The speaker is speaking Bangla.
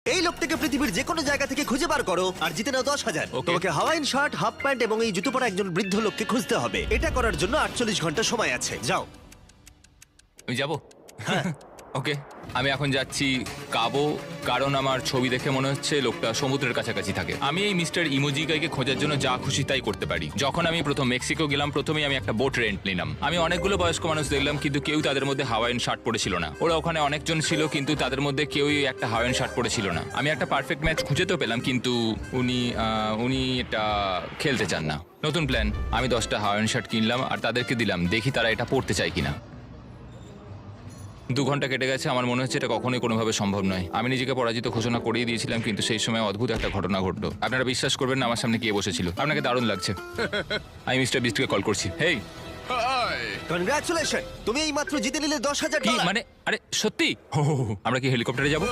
এই লোকটাকে পৃথিবীর যে কোনো জায়গা থেকে খুঁজে বার করো আর জিতে নাও 10,000। Okay. তোমাকে হাওয়াইন শার্ট, হাফ প্যান্ট এবং এই জুতো পরা একজন বৃদ্ধ লোককে খুঁজতে হবে। এটা করার জন্য 48 ঘন্টা সময় আছে। যাও। আমি যাব ওকে আমি এখন যাচ্ছি কাবো, কারণ আমার ছবি দেখে মনে হচ্ছে লোকটা সমুদ্রের কাছাকাছি থাকে। আমি এই মিস্টার ইমোজিকাইকে খোঁজার জন্য যা খুশি তাই করতে পারি। যখন আমি প্রথম মেক্সিকো গেলাম, প্রথমেই আমি একটা বোট রেন্ট নিলাম। আমি অনেকগুলো বয়স্ক মানুষ দেখলাম, কিন্তু কেউ তাদের মধ্যে হাওয়াইন শার্ট পরেছিল না। ওরা ওখানে অনেকজন ছিল, কিন্তু তাদের মধ্যে কেউই একটা হাওয়াইন শার্ট পরেছিল না। আমি একটা পারফেক্ট ম্যাচ খুঁজে তো পেলাম, কিন্তু উনি এটা খেলতে চান না। নতুন প্ল্যান, আমি 10টা হাওয়াইন শার্ট কিনলাম আর তাদেরকে দিলাম, দেখি তারা এটা পরতে চায় কিনা। 2 ঘন্টা কেটে গেছে, আমার মনে হচ্ছে এটা কখনোই কোনোভাবে সম্ভব নয়। আমি নিজেকে পরাজিত ঘোষণা করিয়ে দিয়েছিলাম, কিন্তু সেই সময় অদ্ভুত একটা ঘটনা ঘটলো। আপনারা বিশ্বাস করবেন না, আমার সামনে কে বসেছিল। আপনাকে দারুণ লাগছে। আমি মিস্টার বিস্টকে কল করছি। হেই, কনগ্রাচুলেশন, তুমি এই মাত্র জিতে নিলে 10,000 কি ডলার। মানে? আরে সত্যি? আমরা কি হেলিকপ্টারে যাব?